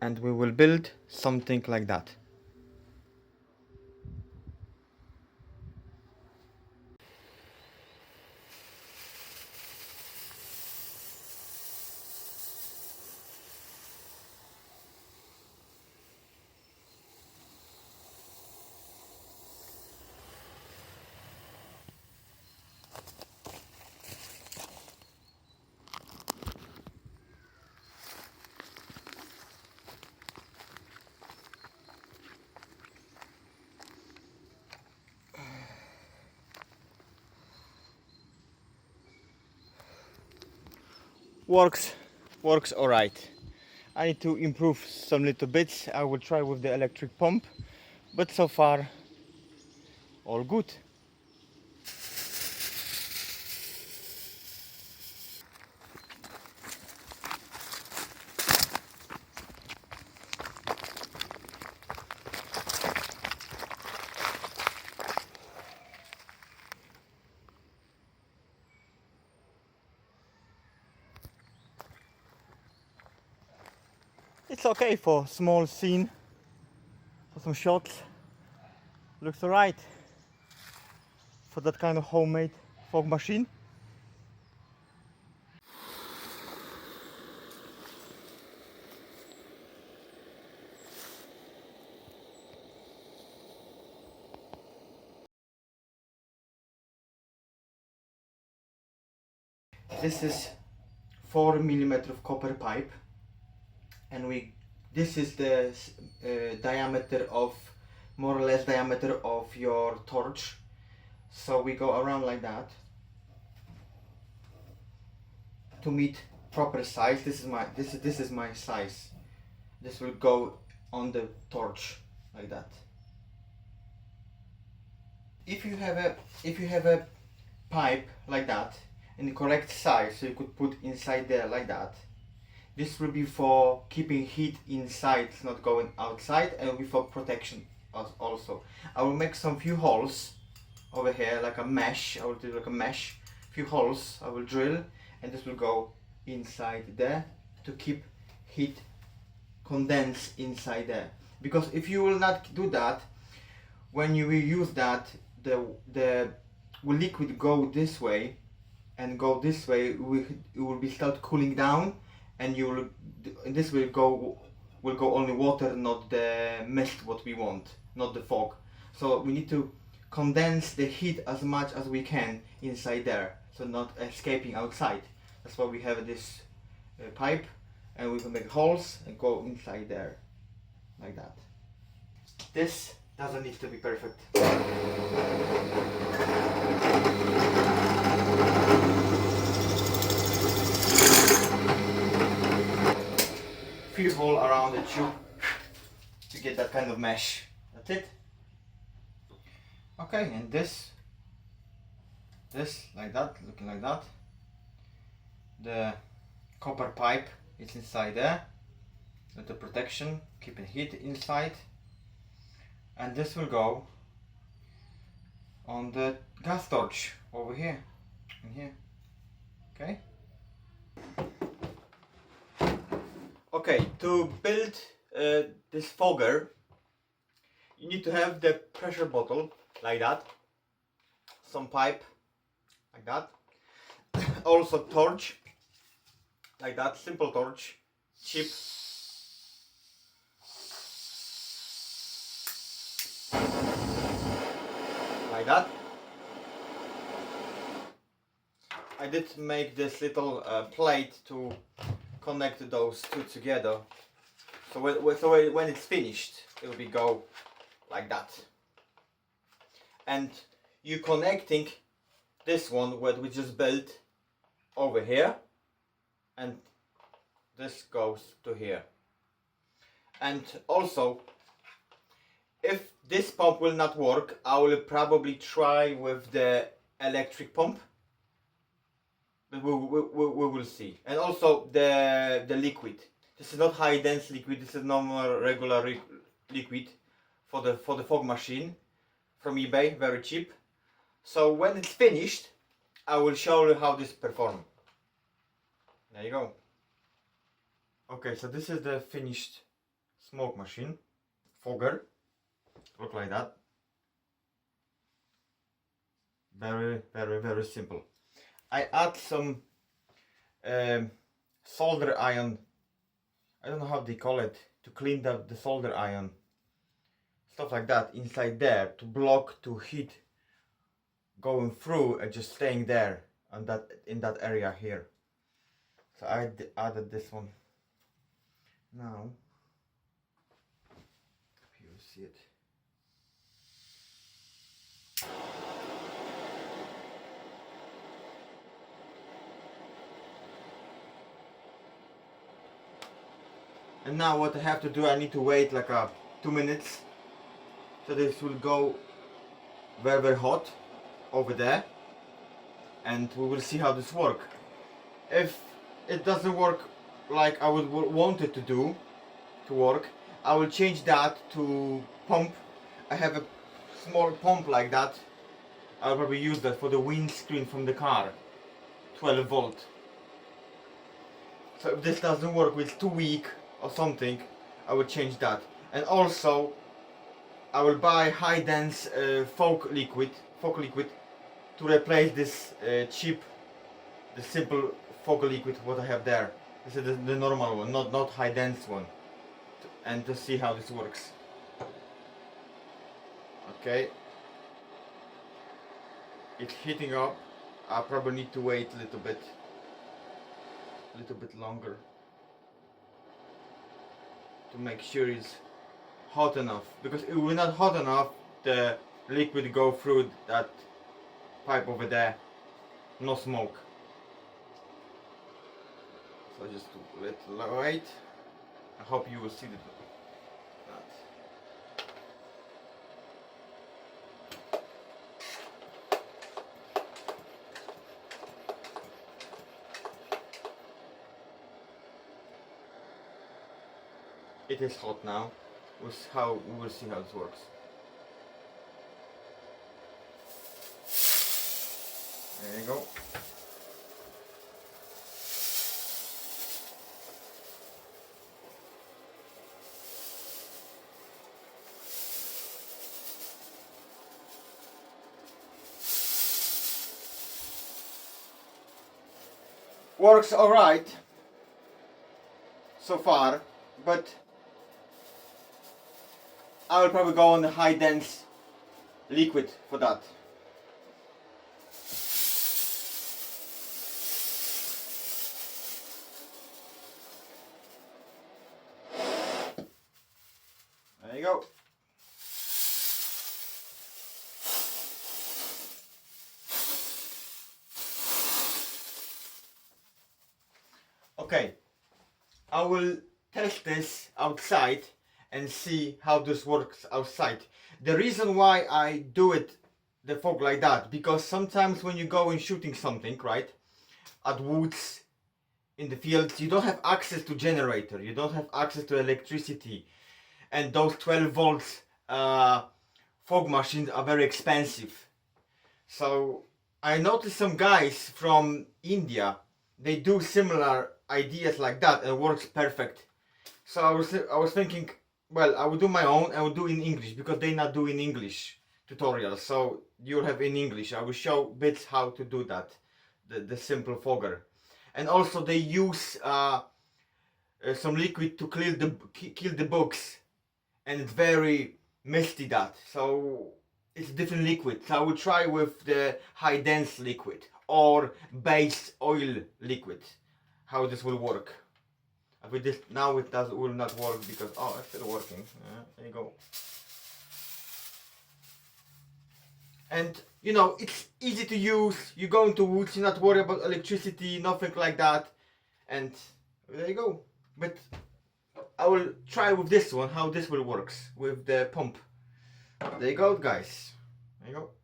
and we will build something like that. Works all right. I need to improve some little bits. I will try with the electric pump, but so far all good. It's okay for small scene, for some shots. Looks alright for that kind of homemade fog machine. This is 4 mm of copper pipe, and this is the diameter of, more or less diameter of your torch. So we go around like that to meet proper size. This is my size. This will go on the torch like that. If you have a pipe like that in the correct size, so you could put inside there like that, this will be for keeping heat inside, it's not going outside, and will be for protection also. I will make some few holes over here like a mesh. I will do like a mesh, few holes I will drill, and this will go inside there to keep heat condense inside there. Because if you will not do that, when you will use that, the liquid go this way and go this way, it will be start cooling down, and this will go only water, not the mist what we want, not the fog. So we need to condense the heat as much as we can inside there, so not escaping outside. That's why we have this pipe, and we can make holes and go inside there like that. This doesn't need to be perfect. Few hole around the tube to get that kind of mesh. That's it. Okay, and this like that, looking like that. The copper pipe is inside there with the protection, keeping heat inside, and this will go on the gas torch over here and here. Okay. Okay, to build this fogger, you need to have the pressure bottle like that, some pipe like that, also torch like that, simple torch, cheap. Like that. I did make this little plate to connect those two together. So when it's finished, it will be go like that. And you connecting this one what we just built over here, and this goes to here. And also, if this pump will not work, I will probably try with the electric pump, but we will see. And also the liquid. This is not high dense liquid. This is normal regular liquid for the fog machine from eBay, very cheap. So when it's finished, I will show you how this performs. There you go. Okay, so this is the finished smoke machine, fogger, look like that. Very, very, very simple. I add some solder iron, I don't know how they call it, to clean the solder iron, stuff like that inside there to block to heat going through and just staying there on that, in that area here. So I added this one. Now you will see it. And now what I have to do, I need to wait like 2 minutes, so this will go very, very hot over there, and we will see how this works. If it doesn't work like I would want it to work, I will change that to pump. I have a small pump like that. I'll probably use that for the windscreen from the car, 12 volt. So if this doesn't work, it's too weak or something, I will change that. And also I will buy high dense fog liquid to replace this cheap, the simple fog liquid what I have there. This is the normal one, not high dense one. And to see how this works. Okay, it's heating up. I probably need to wait a little bit longer to make sure it's hot enough, because if we're not hot enough, the liquid go through that pipe over there, no smoke. So just wait. I hope you will see that. It is hot now. We will see how this works. There you go. Works alright so far, but I will probably go on the high dense liquid for that. There you go. Okay, I will test this outside and see how this works outside. The reason why I do it, the fog like that, because sometimes when you go and shooting something, right, at woods, in the fields, you don't have access to generator, you don't have access to electricity, and those 12 volts fog machines are very expensive. So I noticed some guys from India, they do similar ideas like that and works perfect. So I was thinking, well, I will do my own. I will do in English, because they not do in English tutorials. So you'll have in English. I will show bits how to do that, the simple fogger. And also they use some liquid to kill the bugs, and it's very misty that. So it's different liquid. So I will try with the high dense liquid or base oil liquid, how this will work. With this now it will not work, because it's still working. There you go. And you know, it's easy to use. You go into woods, you not worry about electricity, nothing like that. And there you go. But I will try with this one how this will works with the pump. There you go, guys. There you go.